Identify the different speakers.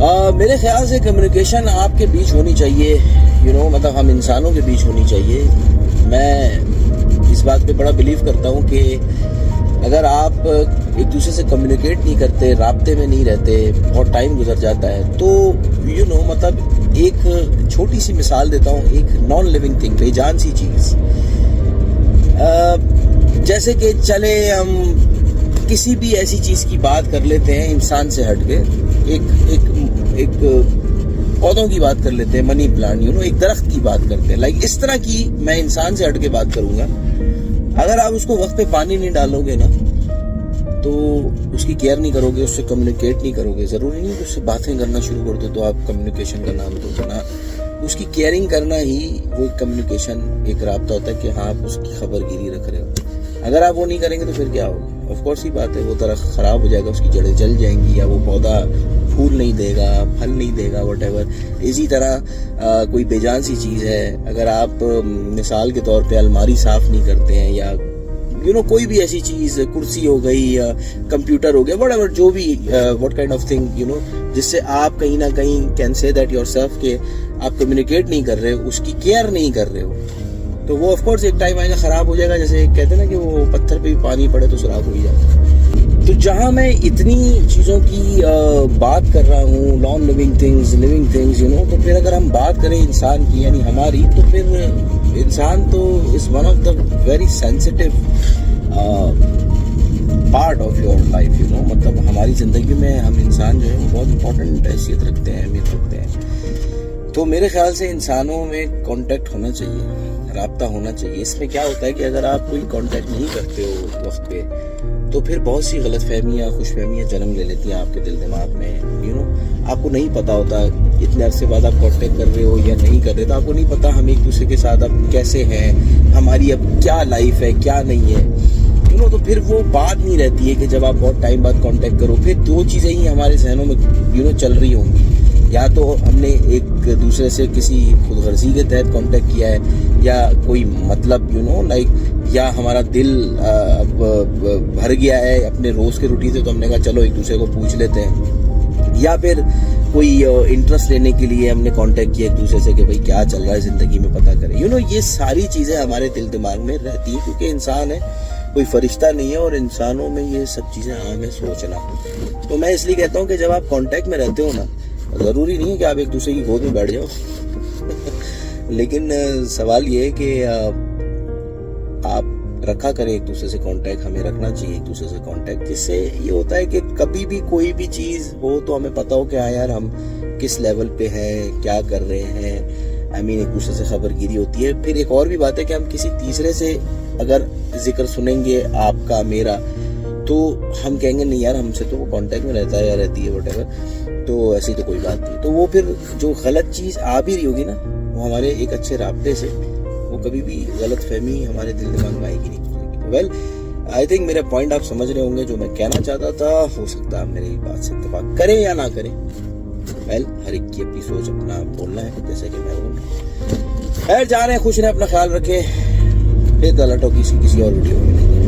Speaker 1: میرے خیال سے کمیونیکیشن آپ کے بیچ ہونی چاہیے، مطلب ہم انسانوں کے بیچ ہونی چاہیے. میں اس بات پہ بڑا بلیو کرتا ہوں کہ اگر آپ ایک دوسرے سے کمیونیکیٹ نہیں کرتے، رابطے میں نہیں رہتے، بہت ٹائم گزر جاتا ہے، تو مطلب ایک چھوٹی سی مثال دیتا ہوں، ایک نان لیونگ تھنگ، بے جان سی چیز، جیسے کہ چلے ہم کسی بھی ایسی چیز کی بات کر لیتے ہیں انسان سے ہٹ کے، ایک پودوں کی بات کر لیتے ہیں، منی پلانٹ، ایک درخت کی بات کرتے ہیں، لائک اس طرح کی میں انسان سے ہٹ کے بات کروں گا. اگر آپ اس کو وقت پہ پانی نہیں ڈالو گے نا، تو اس کی کیئر نہیں کرو گے، اس سے کمیونیکیٹ نہیں کرو گے، ضروری نہیں کہ اس سے باتیں کرنا شروع کر دو تو آپ کمیونیکیشن کا نام دو نا. اس کی کیئرنگ کرنا ہی وہ کمیونیکیشن، ایک رابطہ ہوتا ہے کہ ہاں آپ اس کی خبر گیری رکھ رہے ہو. اگر آپ وہ نہیں کریں گے تو پھر کیا ہوگا؟ آف کورس ہی بات ہے، وہ درخت خراب ہو جائے گا، اس کی جڑیں جل جائیں گی، یا وہ پودا پھول نہیں دے گا، پھل نہیں دے گا، واٹ ایور. اسی طرح کوئی بے جان سی چیز ہے، اگر آپ مثال کے طور پہ الماری صاف نہیں کرتے ہیں، یا کوئی بھی ایسی چیز، کرسی ہو گئی یا کمپیوٹر ہو گیا، واٹ ایور، جو بھی واٹ کائنڈ آف تھنگ جس سے آپ کہیں نہ کہیں can say that your self کہ آپ کمیونیکیٹ نہیں کر رہے ہو، اس کی کیئر نہیں کر رہے ہو، تو وہ آف کورس ایک ٹائم آئے گا خراب ہو جائے گا. جیسے کہتے ہیں نا کہ وہ پتھر پہ بھی پانی پڑے تو سراخ ہو ہی جاتا ہے. تو جہاں میں اتنی چیزوں کی بات کر رہا ہوں، non living things, living things, تو پھر اگر ہم بات کریں انسان کی، یعنی ہماری، تو پھر انسان تو is one of the very sensitive part of your life. مطلب ہماری زندگی میں ہم انسان جو ہے وہ بہت امپورٹنٹ حیثیت رکھتے ہیں، اہمیت رکھتے ہیں. تو میرے خیال سے انسانوں میں کانٹیکٹ ہونا چاہیے، رابطہ ہونا چاہیے. اس میں کیا ہوتا ہے کہ اگر آپ کوئی کانٹیکٹ نہیں کرتے ہو وقت پہ، تو پھر بہت سی غلط فہمیاں، خوش فہمیاں جنم لے لیتی ہیں آپ کے دل دماغ میں. آپ کو نہیں پتا ہوتا اتنے عرصے بعد آپ کانٹیکٹ کر رہے ہو یا نہیں کر رہے، تو آپ کو نہیں پتا ہم ایک دوسرے کے ساتھ اب کیسے ہیں، ہماری اب کیا لائف ہے، کیا نہیں ہے. تو پھر وہ بات نہیں رہتی ہے کہ جب آپ بہت ٹائم بعد کانٹیکٹ کرو، پھر دو چیزیں ہی ہمارے ذہنوں میں چل رہی ہوں گی. یا تو ہم نے ایک دوسرے سے کسی خود غرضی کے تحت کانٹیکٹ کیا ہے، یا کوئی مطلب لائک، یا ہمارا دل بھر گیا ہے اپنے روز کے روٹین سے، تو ہم نے کہا چلو ایک دوسرے کو پوچھ لیتے ہیں. یا پھر کوئی انٹرسٹ لینے کے لیے ہم نے کانٹیکٹ کیا ایک دوسرے سے کہ بھائی کیا چل رہا ہے زندگی میں، پتہ کریں. یہ ساری چیزیں ہمارے دل دماغ میں رہتی ہیں، کیونکہ انسان ہے، کوئی فرشتہ نہیں ہے، اور انسانوں میں یہ سب چیزیں عام ہے سوچنا. تو میں اس لیے کہتا ہوں کہ جب آپ کانٹیکٹ میں رہتے ہو نا، ضروری نہیں ہے کہ آپ ایک دوسرے کی گود میں بیٹھ جاؤ لیکن سوال یہ ہے کہ آپ رکھا کریں ایک دوسرے سے کانٹیکٹ، ہمیں رکھنا چاہیے ایک دوسرے سے کانٹیکٹ، جس سے یہ ہوتا ہے کہ کبھی بھی کوئی بھی چیز ہو تو ہمیں پتہ ہو کہ ہاں یار ہم کس لیول پہ ہیں، کیا کر رہے ہیں. ایک دوسرے سے خبر گیری ہوتی ہے. پھر ایک اور بھی بات ہے کہ ہم کسی تیسرے سے اگر ذکر سنیں گے آپ کا، میرا، تو ہم کہیں گے نہیں یار ہم سے تو وہ کانٹیکٹ میں رہتا ہے یا رہتی ہے، واٹ ایور، تو ایسی تو کوئی بات نہیں. تو وہ پھر جو غلط چیز آ بھی رہی ہوگی نا، وہ ہمارے ایک اچھے رابطے سے، وہ کبھی بھی غلط فہمی ہمارے دل دماغ میں آئے گی نہیں. ویل آئی تھنک میرے پوائنٹ آپ سمجھ رہے ہوں گے جو میں کہنا چاہتا تھا. ہو سکتا ہے آپ میری بات سے اتفاق کریں یا نہ کریں. ویل ہر ایک کی اپنی سوچ، اپنا بولنا ہے، جیسے کہ میں بول خیر جا رہے ہیں، خوش رہیں، اپنا خیال رکھیں. پھر غلطوں کی کسی اور ویڈیو میں